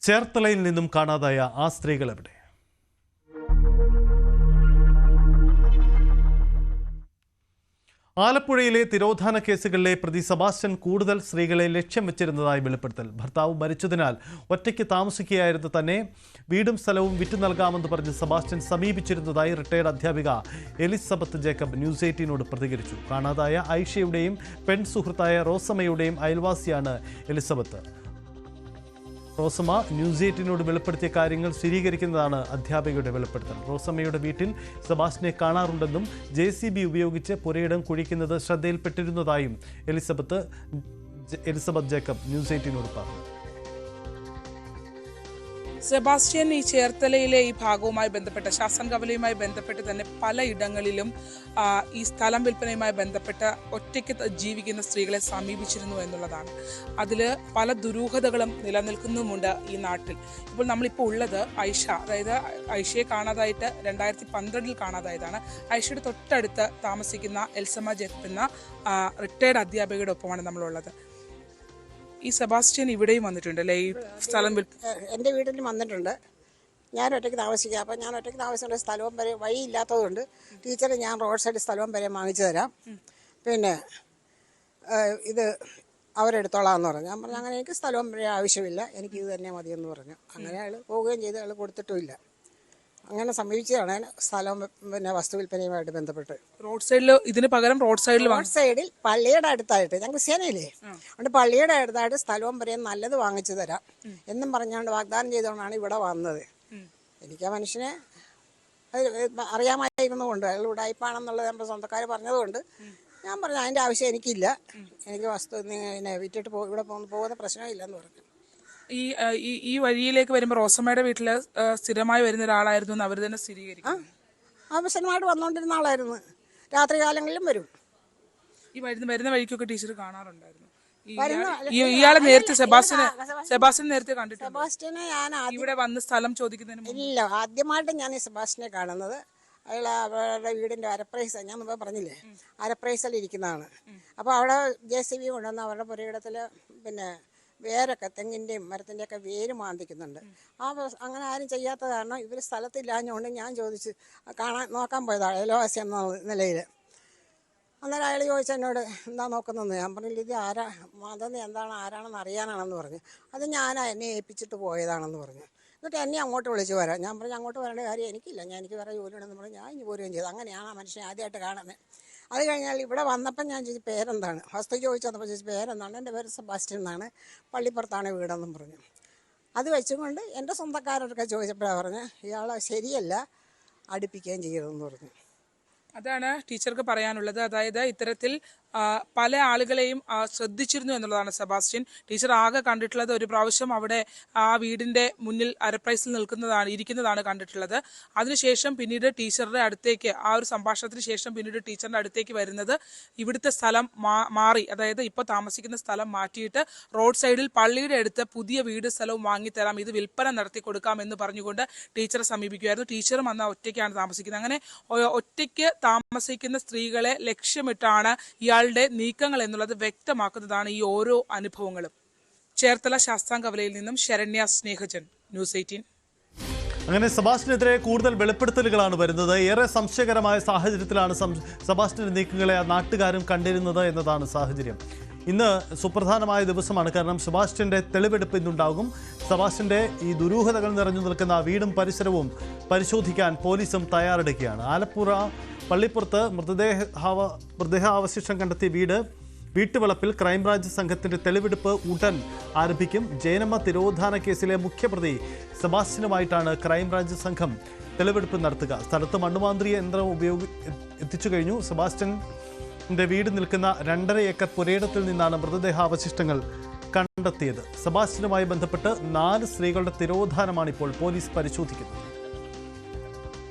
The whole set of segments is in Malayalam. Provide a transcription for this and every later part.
ചേർത്തലയിൽ നിന്നും കാണാതായ ആ സ്ത്രീകൾ എവിടെ? ആലപ്പുഴയിലെ തിരോധാന കേസുകളിലെ പ്രതി സെബാസ്റ്റ്യൻ കൂടുതൽ സ്ത്രീകളെ ലക്ഷ്യം വെച്ചിരുന്നതായി വെളിപ്പെടുത്തൽ. ഭർത്താവ് മരിച്ചതിനാൽ ഒറ്റയ്ക്ക് താമസിക്കുകയായിരുന്നു തന്നെ വീടും സ്ഥലവും വിറ്റു നൽകാമെന്ന് പറഞ്ഞ് സെബാസ്റ്റ്യൻ സമീപിച്ചിരുന്നതായി റിട്ടയർഡ് അധ്യാപിക എലിസബത്ത് ജേക്കബ് ന്യൂസ് 18നോട് പ്രതികരിച്ചു. കാണാതായ ഐഷയുടെയും പെൺ സുഹൃത്തായ റോസമ്മയുടെയും അയൽവാസിയാണ് എലിസബത്ത്. റോസമ്മ ന്യൂസ് 18നോട് വെളിപ്പെടുത്തിയ കാര്യങ്ങൾ സ്ഥിരീകരിക്കുന്നതാണ് അധ്യാപികയുടെ വെളിപ്പെടുത്തൽ. റോസമ്മയുടെ വീട്ടിൽ സെബാസ്റ്റ്യനെ കാണാറുണ്ടെന്നും JCB ഉപയോഗിച്ച് പുരയിടം കുഴിക്കുന്നത് ശ്രദ്ധയിൽപ്പെട്ടിരുന്നതായും എലിസബത്ത് ജേക്കബ് ന്യൂസ് 18നോട് പറഞ്ഞു. സെബാസ്റ്റ്യൻ ഈ ചേർത്തലയിലെ ഈ ഭാഗവുമായി ബന്ധപ്പെട്ട ശാസൻ കവലയുമായി ബന്ധപ്പെട്ട് തന്നെ പലയിടങ്ങളിലും ഈ സ്ഥലം വിൽപ്പനയുമായി ബന്ധപ്പെട്ട് ഒറ്റയ്ക്ക് ജീവിക്കുന്ന സ്ത്രീകളെ സമീപിച്ചിരുന്നു എന്നുള്ളതാണ്. അതിൽ പല ദുരൂഹതകളും നിലനിൽക്കുന്നുമുണ്ട് ഈ നാട്ടിൽ. ഇപ്പോൾ നമ്മളിപ്പോൾ ഉള്ളത് അതായത് ഐഷയെ കാണാതായിട്ട് 2012 കാണാതായതാണ്. ഐഷയുടെ തൊട്ടടുത്ത് താമസിക്കുന്ന എൽസമ്മ ജേക്കബ് എന്ന റിട്ടയർഡ് അധ്യാപികയുടെ ഒപ്പമാണ് നമ്മളുള്ളത്. ഈ സെബാസ്റ്റ്യൻ ഇവിടെയും വന്നിട്ടുണ്ട് അല്ലേ? ഈ സ്ഥലം എൻ്റെ വീട്ടിൽ വന്നിട്ടുണ്ട്. ഞാൻ ഒറ്റയ്ക്ക് താമസിക്കുക. അപ്പം ഞാൻ ഒറ്റയ്ക്ക് താമസിക്കേണ്ട സ്ഥലവും വരെ വഴിയില്ലാത്തതുകൊണ്ട് ടീച്ചറെ ഞാൻ റോഡ് സൈഡ് സ്ഥലവും വരെ വാങ്ങിച്ചു തരാം, പിന്നെ ഇത് അവരെടുത്തോളാമെന്ന് പറഞ്ഞു. ഞാൻ പറഞ്ഞു അങ്ങനെ എനിക്ക് സ്ഥലവും വരെ ആവശ്യമില്ല, എനിക്ക് ഇത് തന്നെ മതിയെന്ന് പറഞ്ഞു. അങ്ങനെ അയാൾ പോവുകയും ചെയ്ത് അയാൾ കൊടുത്തിട്ടുമില്ല. അങ്ങനെ സമീപിച്ചതാണ് സ്ഥലം പിന്നെ വസ്തു വിൽപ്പനയുമായിട്ട് ബന്ധപ്പെട്ട്. റോഡ് സൈഡിൽ ഇതിന് പകരം റോഡ് സൈഡിൽ പള്ളിയുടെ അടുത്തായിട്ട് ഞങ്ങൾക്ക് സേനയില്ലേ, അതുകൊണ്ട് പള്ളിയുടെ അടുത്തായിട്ട് സ്ഥലവും വരെയും നല്ലത് വാങ്ങിച്ചു തരാം എന്നും പറഞ്ഞുകൊണ്ട് വാഗ്ദാനം ചെയ്തുകൊണ്ടാണ് ഇവിടെ വന്നത്. എനിക്ക് ആ മനുഷ്യനെ അറിയാമായിരുന്നതുകൊണ്ട് അയാൾ ഉടായിപ്പാണെന്നുള്ളത് നമ്മുടെ സ്വന്തക്കാർ പറഞ്ഞതുകൊണ്ട് ഞാൻ പറഞ്ഞു അതിൻ്റെ ആവശ്യം എനിക്കില്ല, എനിക്ക് വസ്തു പിന്നെ വിറ്റിട്ട് ഇവിടെ പോകുന്ന പ്രശ്നമില്ലെന്ന് പറഞ്ഞു. ഈ വഴിയിലേക്ക് വരുമ്പോൾ റോസമ്മയുടെ വീട്ടിൽ സ്ഥിരമായി വരുന്ന ഒരാളായിരുന്നു എന്ന് അവർ തന്നെ സ്ഥിരീകരിക്കും. അവസരമായിട്ട് വന്നുകൊണ്ടിരുന്ന ആളായിരുന്നു. രാത്രി കാലങ്ങളിലും വരും. ഈ വരുന്ന വഴിക്കൊക്കെ ടീച്ചർ കാണാറുണ്ടായിരുന്നു. ഇയാളെ നേരത്തെ സെബാസ്റ്റ്യൻ നേരത്തെ കണ്ടിട്ടുണ്ട്. സെബാസ്റ്റ്യനെ ഞാൻ ഇവിടെ വന്ന് സ്ഥലം ചോദിക്കുന്നതിന് ഇല്ല, ആദ്യമായിട്ട് ഞാൻ ഈ സെബാസ്റ്റ്യനെ കാണുന്നത് അയാൾ അവരുടെ വീടിൻ്റെ അരപ്രൈസ് ഞാൻ മുമ്പ് പറഞ്ഞില്ലേ, അരപ്രൈസിൽ ഇരിക്കുന്നതാണ്. അപ്പോൾ അവിടെ JCB കൊണ്ടുവന്ന് അവരുടെ പുരയിടത്തിൽ പിന്നെ വേരൊക്കെ തെങ്ങിൻ്റെയും മരത്തിൻ്റെയൊക്കെ വേര് മാന്തിക്കുന്നുണ്ട്. അങ്ങനെ ആരും ചെയ്യാത്ത കാരണം ഇവർ സ്ഥലത്തില്ലാഞ്ഞുകൊണ്ട് ഞാൻ ചോദിച്ച് നോക്കാൻ പോയതാണ് അയൽവാസി എന്ന നിലയിൽ. അന്നേരം അയാൾ ചോദിച്ചു എന്നോട് എന്താ നോക്കുന്നതെന്ന്. ഞാൻ പറഞ്ഞില്ല ഇത് മതം എന്താണ് ആരാണെന്ന് അറിയാനാണെന്ന് പറഞ്ഞു. അത് ഞാൻ എന്നെ ഏൽപ്പിച്ചിട്ട് പോയതാണെന്ന് പറഞ്ഞു. എന്നിട്ട് എന്നെ അങ്ങോട്ട് വിളിച്ച് വരാം. ഞാൻ പറഞ്ഞു അങ്ങോട്ട് വരേണ്ട കാര്യം എനിക്കില്ല, എനിക്ക് വേറെ ജോലിയുണ്ടെന്ന് പറഞ്ഞു. ഞാൻ ഇനി പോരുകയും ചെയ്തു. അങ്ങനെയാണ് ആ മനുഷ്യനെ ആദ്യമായിട്ട് കാണുന്നത്. അത് കഴിഞ്ഞാൽ ഇവിടെ വന്നപ്പം ഞാൻ ചോദിച്ചു പേരെന്താണ്, വസ്തു ചോദിച്ചു വന്നപ്പോൾ ചോദിച്ചു പേരെന്താണ്. എൻ്റെ പേര് സെബാസ്റ്റ്യൻ എന്നാണ്, പള്ളിപ്പുറത്താണ് വീടെന്നും പറഞ്ഞു. അത് വെച്ചുകൊണ്ട് എൻ്റെ സ്വന്തക്കാരൊക്കെ ചോദിച്ചപ്പോഴാണ് പറഞ്ഞ് ഇയാളെ ശരിയല്ല, അടുപ്പിക്കുകയും ചെയ്യരുതെന്ന് പറഞ്ഞു. അതാണ് ടീച്ചർക്ക് പറയാനുള്ളത്. അതായത് ഇത്തരത്തിൽ പല ആളുകളെയും ശ്രദ്ധിച്ചിരുന്നു എന്നുള്ളതാണ് സെബാസ്റ്റ്യൻ. ടീച്ചർ ആകെ കണ്ടിട്ടുള്ളത് ഒരു പ്രാവശ്യം അവിടെ ആ വീടിന്റെ മുന്നിൽ അരപ്രൈസിൽ ഇരിക്കുന്നതാണ് കണ്ടിട്ടുള്ളത്. അതിനുശേഷം പിന്നീട് ടീച്ചറുടെ അടുത്തേക്ക് ആ ഒരു സംഭാഷണത്തിന് ശേഷം പിന്നീട് ടീച്ചറിന്റെ അടുത്തേക്ക് വരുന്നത് ഇവിടുത്തെ സ്ഥലം മാറി, അതായത് ഇപ്പോൾ താമസിക്കുന്ന സ്ഥലം മാറ്റിയിട്ട് റോഡ് സൈഡിൽ പള്ളിയുടെ അടുത്ത് പുതിയ വീട് സ്ഥലവും വാങ്ങിത്തരാം, ഇത് വിൽപ്പന നടത്തി കൊടുക്കാം എന്ന് പറഞ്ഞുകൊണ്ട് ടീച്ചറെ സമീപിക്കുമായിരുന്നു. ടീച്ചറും അന്ന് ഒറ്റയ്ക്കാണ് താമസിക്കുന്നത്. അങ്ങനെ ഒറ്റയ്ക്ക് താമസിക്കുന്ന സ്ത്രീകളെ ലക്ഷ്യമിട്ടാണ് ഇയാളുടെ നീക്കങ്ങൾ എന്നുള്ളത് വ്യക്തമാക്കുന്നതാണ് ഈ ഓരോ അനുഭവങ്ങളും. ചേർത്തല ശാസ്താംകവലയിൽ നിന്നും ശരണ്യ സ്നേഹജൻ, ന്യൂസ് 18. അങ്ങനെ സെബാസ്റ്റ്യനെതിരെ കൂടുതൽ വെളിപ്പെടുത്തലുകളാണ് വരുന്നത്. ഏറെ സംശയകരമായ സാഹചര്യത്തിലാണ് സെബാസ്റ്റ്യന്റെ നീക്കങ്ങളെ നാട്ടുകാരും കണ്ടിരുന്നത് എന്നതാണ് സാഹചര്യം. ഇന്ന് സുപ്രധാനമായ ദിവസമാണ്, കാരണം സെബാസ്റ്റ്യന്റെ തെളിവെടുപ്പ് ഇന്നുണ്ടാകും. സെബാസ്റ്റ്യന്റെ ഈ ദുരൂഹതകൾ നിറഞ്ഞു നിൽക്കുന്ന വീടും പരിസരവും പരിശോധിക്കാൻ പോലീസും തയ്യാറെടുക്കുകയാണ്. ആലപ്പുഴ പള്ളിപ്പുറത്ത് മൃതദേഹാവശിഷ്ടം കണ്ടെത്തിയ വീട്ടുവളപ്പിൽ ക്രൈംബ്രാഞ്ച് സംഘത്തിന്റെ തെളിവെടുപ്പ് ഉടൻ ആരംഭിക്കും. ജയനമ്മ തിരോധാന കേസിലെ മുഖ്യപ്രതി സെബാസ്റ്റ്യനുമായിട്ടാണ് ക്രൈംബ്രാഞ്ച് സംഘം തെളിവെടുപ്പ് നടത്തുക. സ്ഥലത്ത് മണ്ണുമാന്ത്രിയ യന്ത്രം എത്തിച്ചു കഴിഞ്ഞു. സെബാസ്റ്റ്യന്റെ വീട് നിൽക്കുന്ന 2.5 ഏക്കർ പുരയിടത്തിൽ നിന്നാണ് മൃതദേഹാവശിഷ്ടങ്ങൾ കണ്ടെത്തിയത്. സെബാസ്റ്റ്യനുമായി ബന്ധപ്പെട്ട് 4 സ്ത്രീകളുടെ തിരോധാനമാണ് ഇപ്പോൾ പോലീസ് പരിശോധിക്കുന്നത്.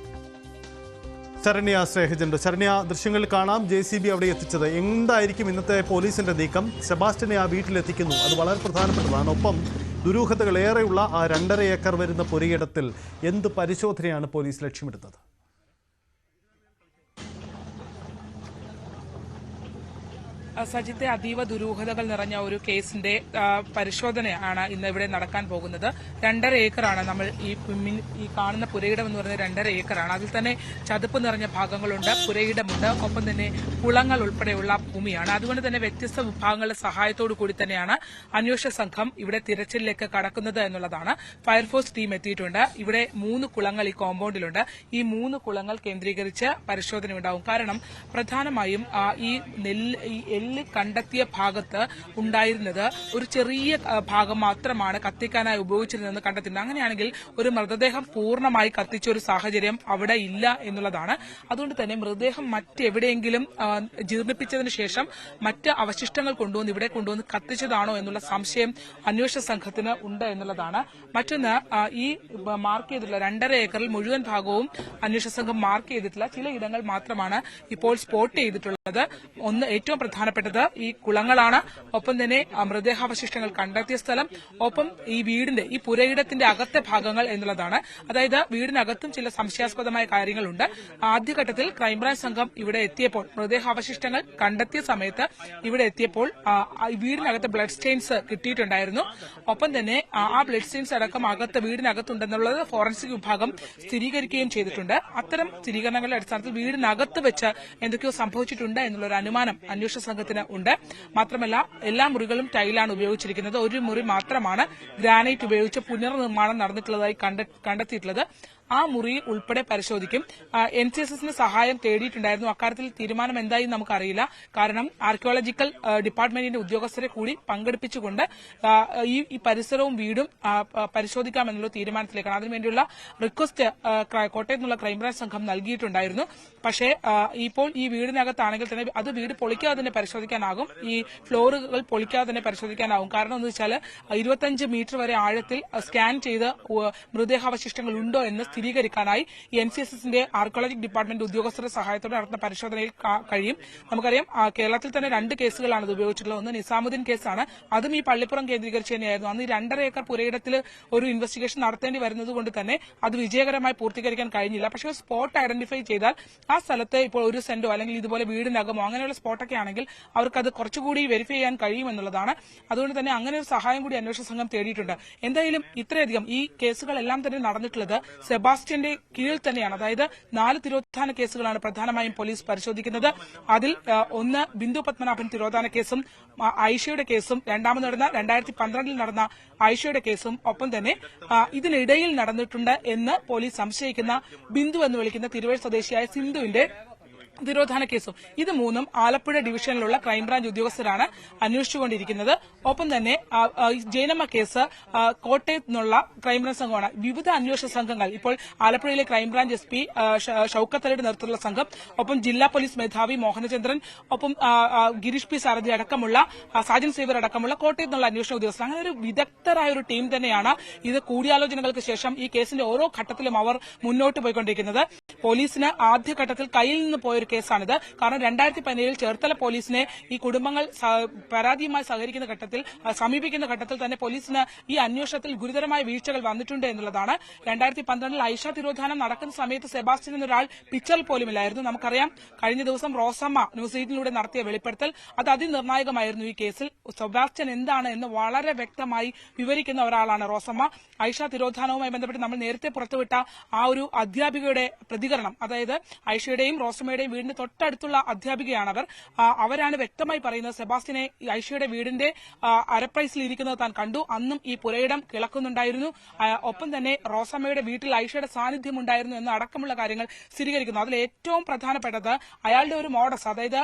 ശരണ്യ സ്നേഹജൻ, ശരണ്യ, ദൃശ്യങ്ങളിൽ കാണാം JCB അവിടെ എത്തിച്ചത്. എന്തായിരിക്കും ഇന്നത്തെ പോലീസിന്റെ നീക്കം? സെബാസ്റ്റ്യനെ ആ വീട്ടിലെത്തിക്കുന്നു, അത് വളരെ പ്രധാനപ്പെട്ടതാണ്. ഒപ്പം ദുരൂഹതകൾ ഏറെയുള്ള ആ 2.5 ഏക്കർ വരുന്ന പുരയിടത്തിൽ എന്ത് പരിശോധനയാണ് പോലീസ് ലക്ഷ്യമിടുന്നത്? സജിത്തെ, അതീവ ദുരൂഹതകൾ നിറഞ്ഞ ഒരു കേസിന്റെ പരിശോധനയാണ് ഇന്ന് ഇവിടെ നടക്കാൻ പോകുന്നത്. 2.5 ഏക്കറാണ് നമ്മൾ ഈ കാണുന്ന പുരയിടം എന്ന് പറയുന്നത് 2.5 ഏക്കറാണ്. അതിൽ തന്നെ ചതുപ്പ് നിറഞ്ഞ ഭാഗങ്ങളുണ്ട്, പുരയിടമുണ്ട്, ഒപ്പം തന്നെ കുളങ്ങൾ ഉൾപ്പെടെയുള്ള ഭൂമിയാണ്. അതുകൊണ്ട് തന്നെ വ്യത്യസ്ത വിഭാഗങ്ങളുടെ സഹായത്തോടു കൂടി തന്നെയാണ് അന്വേഷണ സംഘം ഇവിടെ തിരച്ചിലിലേക്ക് കടക്കുന്നത് എന്നുള്ളതാണ്. ഫയർഫോഴ്സ് ടീം എത്തിയിട്ടുണ്ട്. ഇവിടെ 3 കുളങ്ങൾ ഈ കോമ്പൌണ്ടിലുണ്ട്. ഈ 3 കുളങ്ങൾ കേന്ദ്രീകരിച്ച് പരിശോധന ഉണ്ടാവും. കാരണം പ്രധാനമായും ഈ എല്ല് കണ്ടെത്തിയ ഭാഗത്ത് ഉണ്ടായിരുന്നത് ഒരു ചെറിയ ഭാഗം മാത്രമാണ് കത്തിക്കാനായി ഉപയോഗിച്ചിരുന്നതെന്ന് കണ്ടെത്തിയിട്ടുണ്ട്. അങ്ങനെയാണെങ്കിൽ ഒരു മൃതദേഹം പൂർണ്ണമായി കത്തിച്ച ഒരു സാഹചര്യം അവിടെ ഇല്ല എന്നുള്ളതാണ്. അതുകൊണ്ട് തന്നെ മൃതദേഹം മറ്റെവിടെയെങ്കിലും ജീർണിപ്പിച്ചതിന് ശേഷം മറ്റ് അവശിഷ്ടങ്ങൾ കൊണ്ടുവന്ന് ഇവിടെ കൊണ്ടുവന്ന് കത്തിച്ചതാണോ എന്നുള്ള സംശയം അന്വേഷണ സംഘത്തിന് ഉണ്ട് എന്നുള്ളതാണ്. മറ്റൊന്ന്, ഈ മാർക്ക് ചെയ്തിട്ടുള്ള 2.5 ഏക്കറിൽ മുഴുവൻ ഭാഗവും അന്വേഷണ സംഘം മാർക്ക് ചെയ്തിട്ടില്ല. ചില ഇടങ്ങൾ മാത്രമാണ് ഇപ്പോൾ സ്പോട്ട് ചെയ്തിട്ടുള്ളത്. ഒന്ന്, ഏറ്റവും പ്രധാനപ്പെട്ടത് ഈ കുളങ്ങളാണ്, ഒപ്പം തന്നെ മൃതദേഹാവശിഷ്ടങ്ങൾ കണ്ടെത്തിയ സ്ഥലം, ഒപ്പം ഈ പുരയിടത്തിന്റെ അകത്തെ ഭാഗങ്ങൾ എന്നുള്ളതാണ്. അതായത് വീടിനകത്തും ചില സംശയാസ്പദമായ കാര്യങ്ങളുണ്ട്. ആദ്യഘട്ടത്തിൽ ക്രൈംബ്രാഞ്ച് സംഘം ഇവിടെ എത്തിയപ്പോൾ, മൃതദേഹാവശിഷ്ടങ്ങൾ കണ്ടെത്തിയ സമയത്ത് ഇവിടെ എത്തിയപ്പോൾ വീടിനകത്ത് ബ്ലഡ് സ്റ്റെയിൻസ് കിട്ടിയിട്ടുണ്ടായിരുന്നു. ഒപ്പം തന്നെ ആ ബ്ലഡ് സ്റ്റെയിൻസ് അടക്കം വീടിനകത്തുണ്ടെന്നുള്ളത് ഫോറൻസിക് വിഭാഗം സ്ഥിരീകരിക്കുകയും ചെയ്തിട്ടുണ്ട്. അത്തരം സ്ഥിരീകരണങ്ങളുടെ അടിസ്ഥാനത്തിൽ വീടിനകത്ത് വെച്ച് എന്തൊക്കെയോ സംഭവിച്ചിട്ടുണ്ട് എന്നുള്ളൊരു അനുമാനം അന്വേഷണ സംഘത്തിന് ഉണ്ട്. മാത്രമല്ല, എല്ലാ മുറികളും ടൈലാണ് ഉപയോഗിച്ചിരിക്കുന്നത്. ഒരു മുറി മാത്രമാണ് ഗ്രാനൈറ്റ് ഉപയോഗിച്ച് പുനർനിർമ്മാണം നടന്നിട്ടുള്ളതായി കണ്ടെത്തിയിട്ടുള്ളത്. ആ മുറി ഉൾപ്പെടെ പരിശോധിക്കും. NCSSന്റെ സഹായം തേടിയിട്ടുണ്ടായിരുന്നു. അക്കാര്യത്തിൽ തീരുമാനം എന്തായി നമുക്കറിയില്ല. കാരണം ആർക്കിയോളജിക്കൽ ഡിപ്പാർട്ട്മെന്റിന്റെ ഉദ്യോഗസ്ഥരെ കൂടി പങ്കെടുപ്പിച്ചുകൊണ്ട് ഈ പരിസരവും വീടും പരിശോധിക്കാമെന്നുള്ള തീരുമാനത്തിലേക്കാണ്. അതിനുവേണ്ടിയുള്ള റിക്വസ്റ്റ് കോട്ടയത്ത് നിന്നുള്ള ക്രൈംബ്രാഞ്ച് സംഘം നൽകിയിട്ടുണ്ടായിരുന്നു. പക്ഷേ ഇപ്പോൾ ഈ വീടിനകത്താണെങ്കിൽ തന്നെ അത് വീട് പൊളിക്കാതെ തന്നെ പരിശോധിക്കാനാകും. ഈ ഫ്ലോറുകൾ പൊളിക്കാതെ തന്നെ പരിശോധിക്കാനാകും. കാരണം എന്ന് വെച്ചാൽ 25 മീറ്റർ വരെ ആഴത്തിൽ സ്കാൻ ചെയ്ത് മൃതദേഹാവശിഷ്ടങ്ങൾ ഉണ്ടോ എന്ന് സ്ഥിരീകരിക്കാനായി NCSSന്റെ ആർക്കിയോളജിക് ഡിപ്പാർട്ട്മെന്റ് ഉദ്യോഗസ്ഥരുടെ സഹായത്തോടെ നടത്തുന്ന പരിശോധനയിൽ കഴിയും. നമുക്കറിയാം, കേരളത്തിൽ തന്നെ 2 കേസുകളാണ് ഇത് ഉപയോഗിച്ചിട്ടുള്ളത്. ഒന്ന് നിസാമുദ്ദീൻ കേസാണ്. അതും ഈ പള്ളിപ്പുറം കേന്ദ്രീകരിച്ച് തന്നെയായിരുന്നു. അന്ന് ഈ 2.5 ഏക്കർ പുരയിടത്തിൽ ഒരു ഇൻവെസ്റ്റിഗേഷൻ നടത്തേണ്ടി വരുന്നത് കൊണ്ട് തന്നെ അത് വിജയകരമായി പൂർത്തീകരിക്കാൻ കഴിഞ്ഞില്ല. പക്ഷേ സ്പോട്ട് ഐഡന്റിഫൈ ചെയ്താൽ ആ സ്ഥലത്ത് ഇപ്പോൾ 1 സെന്റോ അല്ലെങ്കിൽ ഇതുപോലെ വീടിനകമോ അങ്ങനെയുള്ള സ്പോട്ടൊക്കെ ആണെങ്കിൽ അവർക്കത് കുറച്ചുകൂടി വെരിഫൈ ചെയ്യാൻ കഴിയുമെന്നുള്ളതാണ്. അതുകൊണ്ട് തന്നെ അങ്ങനെ ഒരു സഹായം കൂടി അന്വേഷണ സംഘം തേടിയിട്ടുണ്ട്. എന്തായാലും ഇത്രയധികം ഈ കേസുകളെല്ലാം തന്നെ നടന്നിട്ടുള്ളത് സെബാസ്റ്റ്യന്റെ കീഴിൽ തന്നെയാണ്. അതായത് 4 തിരോധാന കേസുകളാണ് പ്രധാനമായും പോലീസ് പരിശോധിക്കുന്നത്. അതിൽ ഒന്ന് ബിന്ദു പത്മനാഭൻ തിരോധാന കേസും ആയിഷയുടെ കേസും, രണ്ടാമത് നടന്ന 2012 നടന്ന ആയിഷയുടെ കേസും, ഒപ്പം തന്നെ ഇതിനിടയിൽ നടന്നിട്ടുണ്ട് എന്ന് പോലീസ് സംശയിക്കുന്ന ബിന്ദു എന്ന് വിളിക്കുന്ന തിരുവഴി സ്വദേശിയായ സിന്ധുവിന്റെ തിരോധാന കേസും. ഇത് 3ഉം ആലപ്പുഴ ഡിവിഷനിലുള്ള ക്രൈംബ്രാഞ്ച് ഉദ്യോഗസ്ഥരാണ് അന്വേഷിച്ചുകൊണ്ടിരിക്കുന്നത്. ഒപ്പം തന്നെ ജൈനമ്മ കേസ് കോട്ടയത്ത് നിന്നുള്ള ക്രൈംബ്രാഞ്ച് സംഘമാണ്. വിവിധ അന്വേഷണ സംഘങ്ങൾ ഇപ്പോൾ ആലപ്പുഴയിലെ ക്രൈംബ്രാഞ്ച് SP ഷൌക്കത്ത് അലിയുടെ നേതൃത്വത്തിലുള്ള സംഘം, ഒപ്പം ജില്ലാ പോലീസ് മേധാവി മോഹനചന്ദ്രൻ, ഒപ്പം ഗിരീഷ് P സാരഥി അടക്കമുള്ള സാജൻ സേവർ അടക്കമുള്ള കോട്ടയത്ത് നിന്നുള്ള അന്വേഷണ ഉദ്യോഗസ്ഥർ, അങ്ങനെ ഒരു വിദഗ്ധരായ ഒരു ടീം തന്നെയാണ്. ഇത് കൂടിയാലോചനകൾക്ക് ശേഷം ഈ കേസിന്റെ ഓരോ ഘട്ടത്തിലും അവർ മുന്നോട്ട് പോയിക്കൊണ്ടിരിക്കുന്നത്. പോലീസിന് ആദ്യഘട്ടത്തിൽ കയ്യിൽ നിന്ന് പോയൊരു കേസാണിത്. കാരണം 2017 ചേർത്തല പോലീസിനെ ഈ കുടുംബങ്ങൾ പരാതിയുമായി സമീപിക്കുന്ന ഘട്ടത്തിൽ തന്നെ പോലീസിന് ഈ അന്വേഷണത്തിൽ ഗുരുതരമായ വീഴ്ചകൾ വന്നിട്ടുണ്ട് എന്നുള്ളതാണ്. 2012 ആയിഷ തിരോധാനം നടക്കുന്ന സമയത്ത് സെബാസ്റ്റ്യൻ എന്നൊരാൾ പിക്ചറിൽ പോലുമില്ലായിരുന്നു. നമുക്കറിയാം, കഴിഞ്ഞ ദിവസം റോസമ്മ ന്യൂസ് 8 നടത്തിയ വെളിപ്പെടുത്തൽ അത് അതിനിർണായകമായിരുന്നു. ഈ കേസിൽ സെബാസ്റ്റ്യൻ എന്താണ് എന്ന് വളരെ വ്യക്തമായി വിവരിക്കുന്ന ഒരാളാണ് റോസമ്മ. ആയിഷ തിരോധാനവുമായി ബന്ധപ്പെട്ട് നമ്മൾ നേരത്തെ പുറത്തുവിട്ട ആ ഒരു അധ്യാപികയുടെ പ്രതികരണം, അതായത് ആയിഷയുടെയും റോസമ്മയുടെയും വീടിന് തൊട്ടടുത്തുള്ള അധ്യാപികയാണവർ. അവരാണ് വ്യക്തമായി പറയുന്നത് സെബാസ്റ്റ്യനെ ഐഷയുടെ വീടിന്റെ അരപ്രൈസിൽ ഇരിക്കുന്നത് താൻ കണ്ടു. അന്നും ഈ പുരയിടം കിളക്കുന്നുണ്ടായിരുന്നു. ഒപ്പം തന്നെ റോസമ്മയുടെ വീട്ടിൽ ഐഷയുടെ സാന്നിധ്യം ഉണ്ടായിരുന്നു എന്ന അടക്കമുള്ള കാര്യങ്ങൾ സ്ഥിരീകരിക്കുന്നു. അതിൽ ഏറ്റവും പ്രധാനപ്പെട്ടത് അയാളുടെ ഒരു മോഡസ്, അതായത്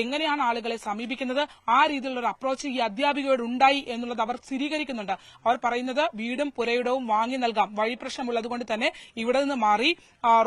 എങ്ങനെയാണ് ആളുകളെ സമീപിക്കുന്നത്, ആ രീതിയിലുള്ള ഒരു അപ്രോച്ച് ഈ അധ്യാപികയോട് ഉണ്ടായി എന്നുള്ളത് അവർ സ്ഥിരീകരിക്കുന്നുണ്ട്. അവർ പറയുന്നത് വീടും പുരയിടവും വാങ്ങി നൽകാം, വഴി പ്രശ്നമുള്ളത് കൊണ്ട് തന്നെ ഇവിടെ നിന്ന് മാറി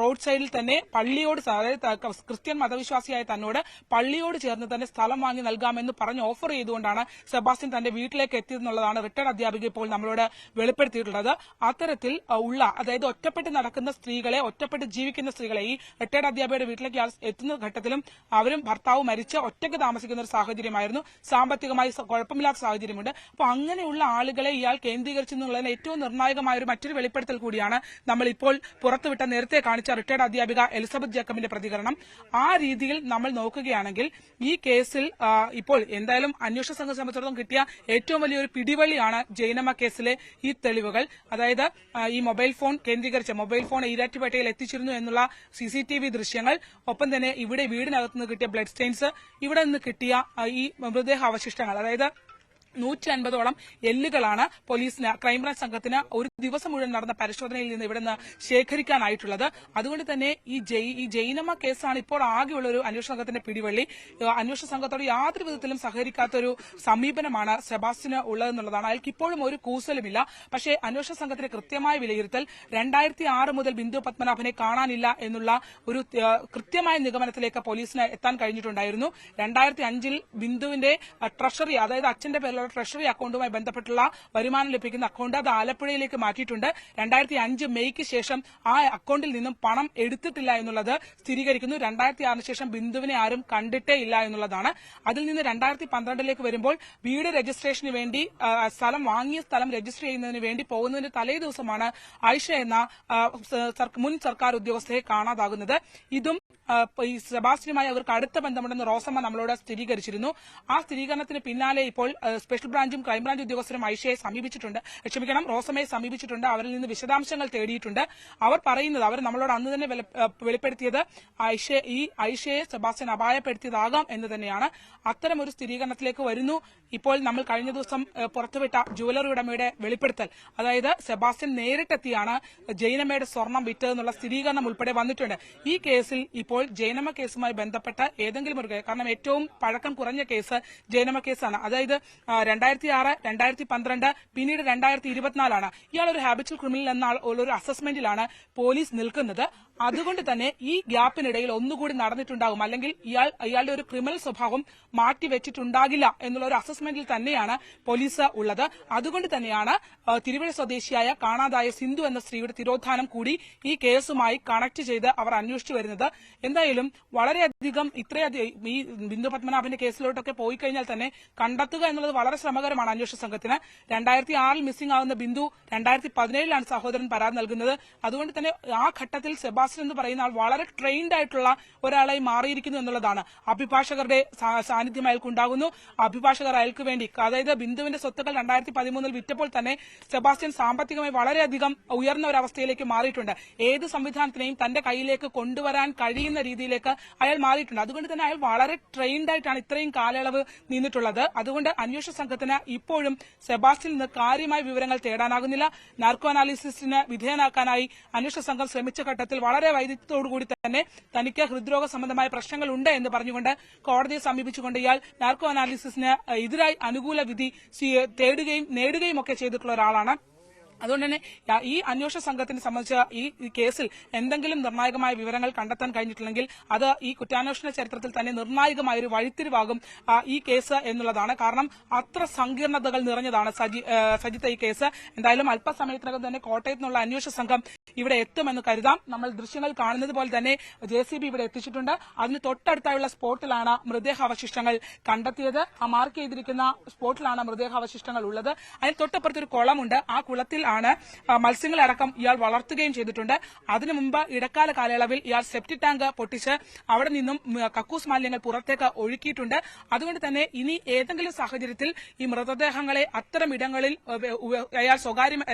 റോഡ് സൈഡിൽ തന്നെ പള്ളിയോട്, അതായത് ക്രിസ്ത്യൻ മതവിശ്വാസിയായ തന്നോട് പള്ളിയോട് ചേർന്ന് തന്നെ സ്ഥലം വാങ്ങി നൽകാമെന്ന് പറഞ്ഞ് ഓഫർ ചെയ്തുകൊണ്ടാണ് സെബാസ്റ്റ്യൻ തന്റെ വീട്ടിലേക്ക് എത്തിയതെന്നുള്ളതാണ് റിട്ടയർഡ് അധ്യാപിക ഇപ്പോൾ നമ്മളോട് വെളിപ്പെടുത്തിയിട്ടുള്ളത്. അത്തരത്തിൽ ഉള്ള, അതായത് ഒറ്റപ്പെട്ട് നടക്കുന്ന സ്ത്രീകളെ, ഒറ്റപ്പെട്ട് ജീവിക്കുന്ന സ്ത്രീകളെ ഈ റിട്ടയർഡ് അധ്യാപികയുടെ വീട്ടിലേക്ക് എത്തുന്ന ഘട്ടത്തിലും അവരും ഭർത്താവ് മരിച്ച് ഒറ്റയ്ക്ക് താമസിക്കുന്ന ഒരു സാഹചര്യമായിരുന്നു. സാമ്പത്തികമായി കുഴപ്പമില്ലാത്ത സാഹചര്യമുണ്ട്. അപ്പോൾ അങ്ങനെയുള്ള ആളുകളെ ഇയാൾ കേന്ദ്രീകരിച്ചെന്നുള്ളതിന് ഏറ്റവും നിർണായകമായ ഒരു മറ്റൊരു വെളിപ്പെടുത്തൽ കൂടിയാണ് നമ്മൾ ഇപ്പോൾ പുറത്തുവിട്ട നേരത്തെ കാണിച്ച റിട്ടയർഡ് അധ്യാപിക എലിസബത്ത് ജേക്കബിന്റെ പ്രതികരണം. ആ രീതിയിൽ നമ്മൾ നോക്കുകയാണെങ്കിൽ ഈ കേസിൽ ഇപ്പോൾ എന്തായാലും അന്വേഷണ സംഘം സംബന്ധിച്ചിടത്തോളം കിട്ടിയ ഏറ്റവും വലിയൊരു പിടിവള്ളിയാണ് ജൈനമ്മ കേസിലെ ഈ തെളിവുകൾ. അതായത് ഈ മൊബൈൽ ഫോൺ കേന്ദ്രീകരിച്ച് മൊബൈൽ ഫോൺ ഈരാറ്റുപേട്ടയിൽ എത്തിച്ചിരുന്നു എന്നുള്ള CCTV ദൃശ്യങ്ങൾ, ഒപ്പം തന്നെ ഇവിടെ വീടിനകത്ത് നിന്ന് കിട്ടിയ ബ്ലഡ് സ്റ്റെയിൻസ്, ഇവിടെ നിന്ന് കിട്ടിയ ഈ മൃതദേഹ അവശിഷ്ടങ്ങൾ, അതായത് 150ഓളം എല്ലുകളാണ് പോലീസിന്, ക്രൈംബ്രാഞ്ച് സംഘത്തിന് ഒരു ദിവസം മുഴുവൻ നടന്ന പരിശോധനയിൽ നിന്ന് ഇവിടെ നിന്ന് ശേഖരിക്കാനായിട്ടുള്ളത്. അതുകൊണ്ട് തന്നെ ഈ ജൈനമ്മ കേസാണ് ഇപ്പോൾ ആകെയുള്ള ഒരു അന്വേഷണ സംഘത്തിന്റെ പിടിവള്ളി. അന്വേഷണ സംഘത്തോട് യാതൊരു വിധത്തിലും സഹകരിക്കാത്തൊരു സമീപനമാണ് സെബാസ്റ്റ്യന് ഉള്ളതെന്നുള്ളതാണ്. അയാൾക്ക് ഇപ്പോഴും ഒരു കൂസലുമില്ല. പക്ഷേ അന്വേഷണ സംഘത്തിന്റെ കൃത്യമായ വിലയിരുത്തൽ 2006 മുതൽ ബിന്ദു പത്മനാഭനെ കാണാനില്ല എന്നുള്ള ഒരു കൃത്യമായ നിഗമനത്തിലേക്ക് പോലീസിന് എത്താൻ കഴിഞ്ഞിട്ടുണ്ടായിരുന്നു. 2005 ബിന്ദുവിന്റെ ട്രഷറി, അതായത് അച്ഛന്റെ പേരിലുള്ള ട്രഷറി അക്കൌണ്ടുമായി ബന്ധപ്പെട്ടുള്ള വരുമാനം ലഭിക്കുന്ന അക്കൌണ്ട് അത് ആലപ്പുഴയിലേക്ക് മാറ്റിയിട്ടുണ്ട്. 2005 മെയ്ക്ക് ശേഷം ആ അക്കൌണ്ടിൽ നിന്നും പണം എടുത്തിട്ടില്ല എന്നുള്ളത് സ്ഥിരീകരിക്കുന്നു. 2006 ശേഷം ബിന്ദുവിനെ ആരും കണ്ടിട്ടേ ഇല്ല എന്നുള്ളതാണ്. അതിൽ നിന്ന് 2012 വരുമ്പോൾ വീട് രജിസ്ട്രേഷന് വേണ്ടി വാങ്ങിയ സ്ഥലം രജിസ്റ്റർ ചെയ്യുന്നതിന് വേണ്ടി പോകുന്നതിന് തലേ ദിവസമാണ് ആയിഷ എന്ന മുൻ സർക്കാർ ഉദ്യോഗസ്ഥയെ കാണാതാകുന്നത്. ഇതും ഈ സെബാസ്റ്റ്യനുമായി അവർക്ക് അടുത്ത ബന്ധമുണ്ടെന്ന് റോസമ്മ നമ്മളോട് സ്ഥിരീകരിച്ചിരുന്നു. ആ സ്ഥിരീകരണത്തിന് പിന്നാലെ ഇപ്പോൾ സ്പെഷ്യൽ ബ്രാഞ്ചും ക്രൈംബ്രാഞ്ച് ഉദ്യോഗസ്ഥരും റോസമ്മയെ സമീപിച്ചിട്ടുണ്ട്. അവരിൽ നിന്ന് വിശദാംശങ്ങൾ തേടിയിട്ടുണ്ട്. അവർ പറയുന്നത്, അവർ നമ്മളോട് അന്ന് തന്നെ വെളിപ്പെടുത്തിയത് ആയിഷയെ സെബാസ്റ്റ്യൻ അപായപ്പെടുത്തിയതാകാം എന്ന് തന്നെയാണ്. അത്തരമൊരു സ്ഥിരീകരണത്തിലേക്ക് വരുന്നു ഇപ്പോൾ നമ്മൾ കഴിഞ്ഞ ദിവസം പുറത്തുവിട്ട ജുവലറി ഉടമയുടെ വെളിപ്പെടുത്തൽ. അതായത് സെബാസ്റ്റ്യൻ നേരിട്ടെത്തിയാണ് ജൈനമ്മയുടെ സ്വർണം വിറ്റതെന്നുള്ള സ്ഥിരീകരണം ഉൾപ്പെടെ വന്നിട്ടുണ്ട്. ഈ കേസിൽ ഇപ്പോൾ ജൈനമ്മ കേസുമായി ബന്ധപ്പെട്ട ഏതെങ്കിലും ഒരു കേസ്, കാരണം ഏറ്റവും പഴക്കം കുറഞ്ഞ കേസ് ജൈനമ്മ കേസാണ്. അതായത് 2006, 2012, പിന്നീട് 2024 ഇയാൾ ഒരു ഹാബിച്വൽ ക്രിമിനൽ എന്ന ഒരു അസസ്മെന്റിലാണ് പോലീസ് നിൽക്കുന്നത്. അതുകൊണ്ട് തന്നെ ഈ ഗ്യാപ്പിനിടയിൽ ഒന്നുകൂടി നടന്നിട്ടുണ്ടാകും, അല്ലെങ്കിൽ ഇയാളുടെ ഒരു ക്രിമിനൽ സ്വഭാവം മാറ്റിവെച്ചിട്ടുണ്ടാകില്ല എന്നുള്ള ഒരു അസസ്മെന്റിൽ തന്നെയാണ് പോലീസ് ഉള്ളത്. അതുകൊണ്ട് തന്നെയാണ് തിരുവല്ല സ്വദേശിയായ കാണാതായ സിന്ധു എന്ന സ്ത്രീയുടെ തിരോധാനം കൂടി ഈ കേസുമായി കണക്ട് ചെയ്ത് അവർ അന്വേഷിച്ചു വരുന്നത്. എന്തായാലും വളരെയധികം ഈ ബിന്ദു പത്മനാഭന്റെ കേസിലോട്ടൊക്കെ പോയി കഴിഞ്ഞാൽ തന്നെ കണ്ടെത്തുക എന്നുള്ളത് വളരെ ശ്രമകരമാണ് അന്വേഷണ സംഘത്തിന്. 2006 മിസ്സിംഗ് ആവുന്ന ബിന്ദു 2017 സഹോദരൻ പരാതി നൽകുന്നത്. അതുകൊണ്ട് തന്നെ ആ ഘട്ടത്തിൽ സെബാസ്റ്റ്യൻ എന്ന് പറയുന്ന ആൾ വളരെ ട്രെയിൻഡ് ആയിട്ടുള്ള ഒരാളായി മാറിയിരിക്കുന്നു എന്നുള്ളതാണ്. അഭിഭാഷകരുടെ സാന്നിധ്യം അയാൾക്കുണ്ടാകുന്നു. അഭിഭാഷകർ അയാൾക്ക് വേണ്ടി, അതായത് ബിന്ദുവിന്റെ സ്വത്തുക്കൾ 2013 വിറ്റപ്പോൾ തന്നെ സെബാസ്റ്റ്യൻ സാമ്പത്തികമായി വളരെയധികം ഉയർന്ന ഒരു അവസ്ഥയിലേക്ക് മാറിയിട്ടുണ്ട്. ഏത് സംവിധാനത്തിനെയും തന്റെ കയ്യിലേക്ക് കൊണ്ടുവരാൻ കഴിയുന്ന രീതിയിലേക്ക് അയാൾ മാറിയിട്ടുണ്ട്. അതുകൊണ്ട് തന്നെ അയാൾ വളരെ ട്രെയിൻഡ് ആയിട്ടാണ് ഇത്രയും കാലയളവ് നിന്നിട്ടുള്ളത്. അതുകൊണ്ട് അന്വേഷണ സംഘത്തിന് ഇപ്പോഴും സെബാസ്റ്റ്യനിൽ നിന്ന് കാര്യമായ വിവരങ്ങൾ തേടാനാകുന്നില്ല. നാർക്കോ അനാലിസിസിന് വിധേയനാക്കാനായി അന്വേഷണ സംഘം ശ്രമിച്ച ഘട്ടത്തിൽ വളരെ വൈദഗ്ധ്യത്തോടുകൂടി തന്നെ തനിക്ക് ഹൃദ്രോഗ സംബന്ധമായ പ്രശ്നങ്ങൾ ഉണ്ട് എന്ന് പറഞ്ഞുകൊണ്ട് കോടതിയെ സമീപിച്ചുകൊണ്ട് ഇയാൾ നാർക്കോ അനാലിസിസിന് എതിരായി അനുകൂല വിധി നേടുകയും ഒക്കെ ചെയ്തിട്ടുള്ള ഒരാളാണ്. അതുകൊണ്ട് തന്നെ ഈ അന്വേഷണ സംഘത്തിനെ സംബന്ധിച്ച് ഈ കേസിൽ എന്തെങ്കിലും നിർണായകമായ വിവരങ്ങൾ കണ്ടെത്താൻ കഴിഞ്ഞിട്ടില്ലെങ്കിൽ അത് ഈ കുറ്റാന്വേഷണ ചരിത്രത്തിൽ തന്നെ നിർണായകമായ ഒരു വഴിത്തിരിവാകും ഈ കേസ് എന്നുള്ളതാണ്. കാരണം അത്ര സങ്കീർണതകൾ നിറഞ്ഞതാണ് സജിത്ത് ഈ കേസ്. എന്തായാലും അല്പസമയത്തിനകം തന്നെ കോട്ടയത്ത് നിന്നുള്ള അന്വേഷണ സംഘം ഇവിടെ എത്തുമെന്ന് കരുതാം. നമ്മൾ ദൃശ്യങ്ങൾ കാണുന്നത് പോലെ തന്നെ JCB ഇവിടെ എത്തിച്ചിട്ടുണ്ട്. അതിന് തൊട്ടടുത്തായുള്ള സ്പോട്ടിലാണ് മൃതദേഹാവശിഷ്ടങ്ങൾ കണ്ടെത്തിയത്. ആ മാർക്ക് ചെയ്തിരിക്കുന്ന സ്പോട്ടിലാണ് മൃതദേഹാവശിഷ്ടങ്ങൾ ഉള്ളത്. അതിന് തൊട്ടപ്പുറത്തൊരു കുളമുണ്ട്. ആ കുളത്തിൽ മത്സ്യങ്ങളടക്കം ഇയാൾ വളർത്തുകയും ചെയ്തിട്ടുണ്ട്. അതിനു മുമ്പ് ഇടക്കാല കാലയളവിൽ ഇയാൾ സെപ്റ്റിക് ടാങ്ക് പൊട്ടിച്ച് അവിടെ നിന്നും കക്കൂസ് മാലിന്യങ്ങൾ പുറത്തേക്ക് ഒഴുക്കിയിട്ടുണ്ട്. അതുകൊണ്ട് തന്നെ ഇനി ഏതെങ്കിലും സാഹചര്യത്തിൽ ഈ മൃതദേഹങ്ങളെ അത്തരം ഇടങ്ങളിൽ അയാൾ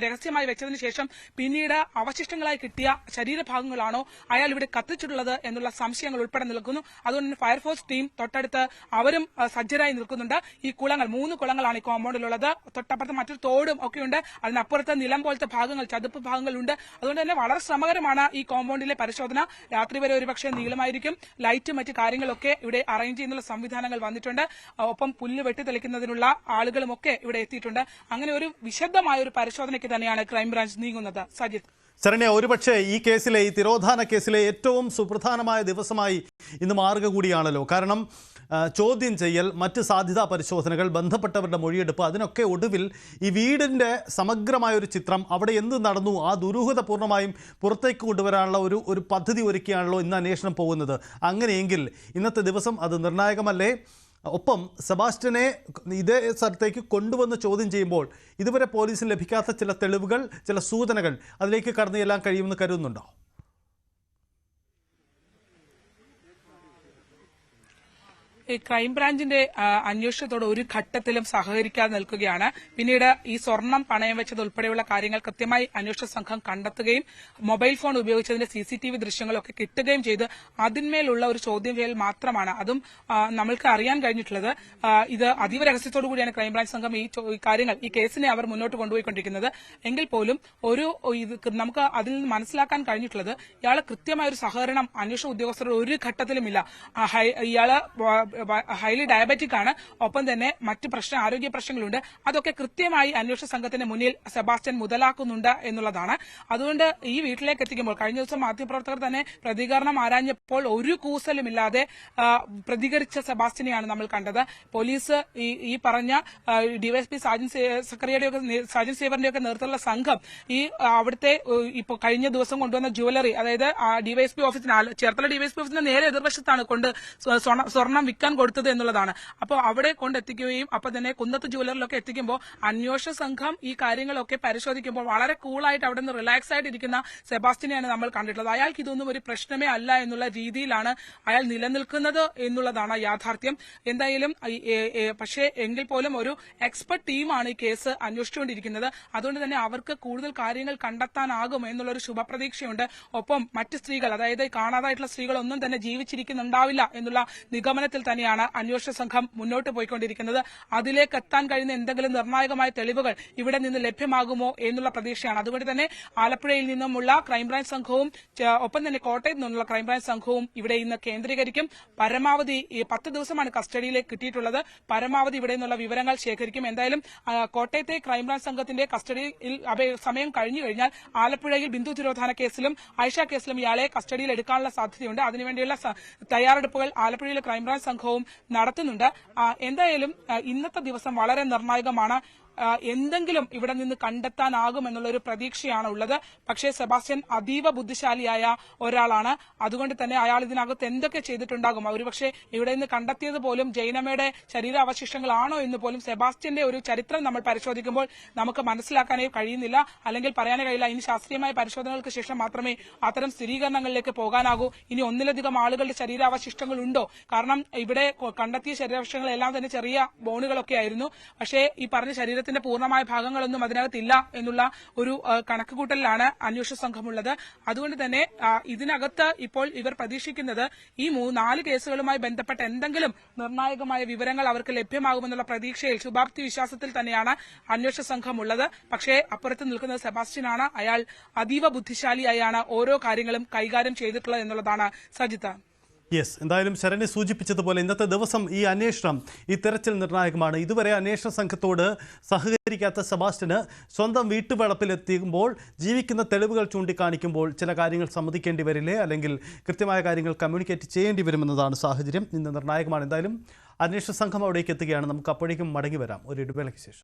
രഹസ്യമായി വെച്ചതിന് ശേഷം പിന്നീട് അവശിഷ്ടങ്ങളായി കിട്ടിയ ശരീരഭാഗങ്ങളാണോ അയാൾ ഇവിടെ കത്തിച്ചിട്ടുള്ളത് എന്നുള്ള സംശയങ്ങൾ ഉൾപ്പെടെ നിൽക്കുന്നു. അതുകൊണ്ട് തന്നെ ഫയർഫോഴ്സ് ടീം തൊട്ടടുത്ത് അവരും സജ്ജരായി നിൽക്കുന്നുണ്ട്. ഈ കുളങ്ങൾ 3 കുളങ്ങളാണ് ഈ കോമ്പൗണ്ടിലുള്ളത്. തൊട്ടപ്പുറത്ത് മറ്റൊരു തോടും ഒക്കെയുണ്ട്. അതിനപ്പുറത്ത് നിലം പോലത്തെ ഭാഗങ്ങൾ, ചതുപ്പ് ഭാഗങ്ങളുണ്ട്. അതുകൊണ്ട് തന്നെ വളരെ ശ്രമകരമാണ് ഈ കോമ്പൗണ്ടിലെ പരിശോധന. രാത്രി വരെ ഒരുപക്ഷെ നീളമായിരിക്കും. ലൈറ്റും മറ്റു കാര്യങ്ങളൊക്കെ ഇവിടെ അറേഞ്ച് ചെയ്യുന്ന സംവിധാനങ്ങൾ വന്നിട്ടുണ്ട്. ഒപ്പം പുല്ല് വെട്ടിത്തെളിക്കുന്നതിനുള്ള ആളുകളുമൊക്കെ ഇവിടെ എത്തിയിട്ടുണ്ട്. അങ്ങനെ ഒരു വിശദമായ ഒരു പരിശോധനയ്ക്ക് തന്നെയാണ് ക്രൈംബ്രാഞ്ച് നീങ്ങുന്നത്. സജിത്ത്, ശരണ്യ, ഒരുപക്ഷെ ഈ തിരോധാന കേസിലെ ഏറ്റവും സുപ്രധാനമായ ദിവസമായി ഇന്ന് മാറുക കൂടിയാണല്ലോ. കാരണം ചോദ്യം ചെയ്യൽ, മറ്റ് സാധ്യതാ പരിശോധനകൾ, ബന്ധപ്പെട്ടവരുടെ മൊഴിയെടുപ്പ്, അതിനൊക്കെ ഒടുവിൽ ഈ വീടിൻ്റെ സമഗ്രമായൊരു ചിത്രം, അവിടെ എന്ത് നടന്നു, ആ ദുരൂഹത പൂർണ്ണമായും പുറത്തേക്ക് കൊണ്ടുവരാനുള്ള ഒരു പദ്ധതി ഒരുക്കിയാണല്ലോ ഇന്ന് അന്വേഷണം പോകുന്നത്. അങ്ങനെയെങ്കിൽ ഇന്നത്തെ ദിവസം അത് നിർണായകമല്ലേ? ഒപ്പം സെബാസ്റ്റ്യനെ ഇതേ സ്ഥലത്തേക്ക് കൊണ്ടുവന്ന് ചോദ്യം ചെയ്യുമ്പോൾ ഇതുവരെ പോലീസിന് ലഭിക്കാത്ത ചില തെളിവുകൾ, ചില സൂചനകൾ അതിലേക്ക് കടന്നു ചെല്ലാൻ കഴിയുമെന്ന് കരുതുന്നുണ്ടോ? ഈ ക്രൈംബ്രാഞ്ചിന്റെ അന്വേഷണത്തോട് ഒരു ഘട്ടത്തിലും സഹകരിക്കാതെ നിൽക്കുകയാണ്. പിന്നീട് ഈ സ്വർണം പണയം വെച്ചത് ഉൾപ്പെടെയുള്ള കാര്യങ്ങൾ കൃത്യമായി അന്വേഷണ സംഘം കണ്ടെത്തുകയും മൊബൈൽ ഫോൺ ഉപയോഗിച്ചതിന്റെ CCTV ദൃശ്യങ്ങളൊക്കെ കിട്ടുകയും ചെയ്ത് അതിന്മേലുള്ള ഒരു ചോദ്യം ചെയ്യൽ മാത്രമാണ്. അതും നമ്മൾക്ക് അറിയാൻ കഴിഞ്ഞിട്ടുള്ളത് ഇത് അതീവ രഹസ്യത്തോടു കൂടിയാണ് ക്രൈംബ്രാഞ്ച് സംഘം ഈ കാര്യങ്ങൾ ഈ കേസിനെ അവർ മുന്നോട്ട് കൊണ്ടുപോയിക്കൊണ്ടിരിക്കുന്നത്. എങ്കിൽ പോലും നമുക്ക് അതിൽ നിന്ന് മനസ്സിലാക്കാൻ കഴിഞ്ഞിട്ടുള്ളത് ഇയാള് കൃത്യമായ ഒരു സഹകരണം അന്വേഷണ ഉദ്യോഗസ്ഥരുടെ ഒരു ഘട്ടത്തിലുമില്ല. ഇയാള് ഹൈലി ഡയബറ്റിക് ആണ്, ഒപ്പം തന്നെ മറ്റ് ആരോഗ്യ പ്രശ്നങ്ങളുണ്ട്. അതൊക്കെ കൃത്യമായി അന്വേഷണ സംഘത്തിന്റെ മുന്നിൽ സെബാസ്റ്റ്യൻ മുതലാക്കുന്നുണ്ട് എന്നുള്ളതാണ്. അതുകൊണ്ട് ഈ വീട്ടിലേക്ക് എത്തിക്കുമ്പോൾ കഴിഞ്ഞ ദിവസം മാധ്യമപ്രവർത്തകർ തന്നെ പ്രതികരണം ആരാഞ്ഞപ്പോൾ ഒരു കൂസലുമില്ലാതെ പ്രതികരിച്ച സെബാസ്റ്റ്യനെയാണ് നമ്മൾ കണ്ടത്. പോലീസ് ഈ പറഞ്ഞ ഡിവൈഎസ്പി സാജൻ സേവറിന്റെ ഒക്കെ നേതൃത്വത്തിലുള്ള സംഘം ഈ അവിടുത്തെ ഇപ്പൊ കഴിഞ്ഞ ദിവസം കൊണ്ടുവന്ന ജുവലറി, അതായത് ഡിവൈഎസ്പി ഓഫീസിന് ചേർത്തല ഡിവൈഎസ്പി ഓഫീസിന് നേരെ എതിർവശത്താണ് കൊണ്ട് സ്വർണം വിൽക്കാൻ കൊടുത്തത് എന്നുള്ളതാണ്. അപ്പോൾ അവിടെ കൊണ്ടെത്തിക്കുകയും അപ്പൊ തന്നെ കുന്നത്ത് ജുവലറിലൊക്കെ എത്തിക്കുമ്പോൾ അന്വേഷണ സംഘം ഈ കാര്യങ്ങളൊക്കെ പരിശോധിക്കുമ്പോൾ വളരെ കൂളായിട്ട് അവിടെ നിന്ന് റിലാക്സ് ആയിട്ട് ഇരിക്കുന്ന സെബാസ്റ്റ്യനെയാണ് നമ്മൾ കണ്ടിട്ടുള്ളത്. അയാൾക്ക് ഇതൊന്നും ഒരു പ്രശ്നമേ അല്ല എന്നുള്ള രീതിയിലാണ് അയാൾ നിലനിൽക്കുന്നത് എന്നുള്ളതാണ് യാഥാർത്ഥ്യം. എന്തായാലും പക്ഷേ എങ്കിൽ പോലും ഒരു എക്സ്പെർട്ട് ടീമാണ് ഈ കേസ് അന്വേഷിച്ചുകൊണ്ടിരിക്കുന്നത്. അതുകൊണ്ട് തന്നെ അവർക്ക് കൂടുതൽ കാര്യങ്ങൾ കണ്ടെത്താനാകും എന്നുള്ളൊരു ശുഭപ്രതീക്ഷയുണ്ട്. ഒപ്പം മറ്റ് സ്ത്രീകൾ, അതായത് കാണാതായിട്ടുള്ള സ്ത്രീകളൊന്നും തന്നെ ജീവിച്ചിരിക്കുന്നുണ്ടാവില്ല എന്നുള്ള നിഗമനത്തിൽ തന്നെയാണ് അന്വേഷണ സംഘം മുന്നോട്ട് പോയിക്കൊണ്ടിരിക്കുന്നത്. അതിലേക്ക് എത്താൻ കഴിയുന്ന എന്തെങ്കിലും നിർണായകമായ തെളിവുകൾ ഇവിടെ നിന്ന് ലഭ്യമാകുമോ എന്നുള്ള പ്രതീക്ഷയാണ്. അതുകൊണ്ട് തന്നെ ആലപ്പുഴയിൽ നിന്നുമുള്ള ക്രൈംബ്രാഞ്ച് സംഘവും ഒപ്പം തന്നെ കോട്ടയത്ത് നിന്നുള്ള ക്രൈംബ്രാഞ്ച് സംഘവും ഇവിടെ ഇന്ന് കേന്ദ്രീകരിക്കും. പരമാവധി 10 ദിവസമാണ് കസ്റ്റഡിയിലേക്ക് കിട്ടിയിട്ടുള്ളത്. പരമാവധി ഇവിടെ നിന്നുള്ള വിവരങ്ങൾ ശേഖരിക്കും. എന്തായാലും കോട്ടയത്തെ ക്രൈംബ്രാഞ്ച് സംഘത്തിന്റെ കസ്റ്റഡിയിൽ സമയം കഴിഞ്ഞു കഴിഞ്ഞാൽ ആലപ്പുഴയിൽ ബിന്ദു തിരോധാന കേസിലും ഐഷ കേസിലും ഇയാളെ കസ്റ്റഡിയിൽ എടുക്കാനുള്ള സാധ്യതയുണ്ട്. അതിനുവേണ്ടിയുള്ള തയ്യാറെടുപ്പുകൾ ആലപ്പുഴയിലെ ക്രൈംബ്രാഞ്ച് സംഘവും നടത്തുന്നുണ്ട്. എന്തായാലും ഇന്നത്തെ ദിവസം വളരെ നിർണായകമാണ്. എന്തെങ്കിലും ഇവിടെ നിന്ന് കണ്ടെത്താനാകുമെന്നുള്ള ഒരു പ്രതീക്ഷയാണ് ഉള്ളത്. പക്ഷേ സെബാസ്റ്റ്യൻ അതീവ ബുദ്ധിശാലിയായ ഒരാളാണ്. അതുകൊണ്ട് തന്നെ അയാൾ ഇതിനകത്ത് എന്തൊക്കെ ചെയ്തിട്ടുണ്ടാകും, ഒരുപക്ഷെ ഇവിടെ നിന്ന് കണ്ടെത്തിയത് പോലും ജൈനമ്മയുടെ ശരീരാവശിഷ്ടങ്ങളാണോ എന്ന് പോലും സെബാസ്റ്റ്യന്റെ ഒരു ചരിത്രം നമ്മൾ പരിശോധിക്കുമ്പോൾ നമുക്ക് മനസ്സിലാക്കാനേ കഴിയുന്നില്ല, അല്ലെങ്കിൽ പറയാനേ കഴിയില്ല. ഇനി ശാസ്ത്രീയമായ പരിശോധനകൾക്ക് ശേഷം മാത്രമേ അത്തരം സ്ഥിരീകരണങ്ങളിലേക്ക് പോകാനാകൂ. ഇനി ഒന്നിലധികം ആളുകളുടെ ശരീരാവശിഷ്ടങ്ങൾ ഉണ്ടോ? കാരണം ഇവിടെ കണ്ടെത്തിയ ശരീരാവശിഷ്ടങ്ങളെല്ലാം തന്നെ ചെറിയ ബോണുകളൊക്കെ ആയിരുന്നു. പക്ഷേ ഈ പറഞ്ഞ ശരീരത്തിന്റെ പൂർണ്ണമായ ഭാഗങ്ങളൊന്നും അതിനകത്തില്ല എന്നുള്ള ഒരു കണക്കുകൂട്ടലിലാണ് അന്വേഷണ സംഘമുള്ളത്. അതുകൊണ്ട് തന്നെ ഇതിനകത്ത് ഇപ്പോൾ ഇവർ പ്രതീക്ഷിക്കുന്നത് ഈ 4 കേസുകളുമായി ബന്ധപ്പെട്ട എന്തെങ്കിലും നിർണായകമായ വിവരങ്ങൾ അവർക്ക് ലഭ്യമാകുമെന്നുള്ള പ്രതീക്ഷയിൽ, ശുഭാപ്തി വിശ്വാസത്തിൽ തന്നെയാണ് അന്വേഷണ സംഘമുള്ളത്. പക്ഷേ അപ്പുറത്ത് നിൽക്കുന്നത് സെബാസ്റ്റ്യനാണ്. അയാൾ അതീവ ബുദ്ധിശാലിയായാണ് ഓരോ കാര്യങ്ങളും കൈകാര്യം ചെയ്തിട്ടുള്ളത് എന്നുള്ളതാണ് സജിത. യെസ്, എന്തായാലും ശരണ്യ സൂചിപ്പിച്ചതുപോലെ ഇന്നത്തെ ദിവസം ഈ അന്വേഷണം, ഈ തെരച്ചിൽ നിർണായകമാണ്. ഇതുവരെ അന്വേഷണ സംഘത്തോട് സഹകരിക്കാത്ത സെബാസ്റ്റ്യന് സ്വന്തം വീട്ടുവളപ്പിലെത്തിക്കുമ്പോൾ ജീവിക്കുന്ന തെളിവുകൾ ചൂണ്ടിക്കാണിക്കുമ്പോൾ ചില കാര്യങ്ങൾ സമ്മതിക്കേണ്ടി വരില്ലേ, അല്ലെങ്കിൽ കൃത്യമായ കാര്യങ്ങൾ കമ്മ്യൂണിക്കേറ്റ് ചെയ്യേണ്ടി വരുമെന്നതാണ് സാഹചര്യം. ഇന്ന് നിർണായകമാണ്. എന്തായാലും അന്വേഷണ സംഘം അവിടേക്ക് എത്തുകയാണ്. നമുക്ക് അപ്പോഴേക്കും മടങ്ങി വരാം ഒരു ഇടവേളയ്ക്ക് ശേഷം.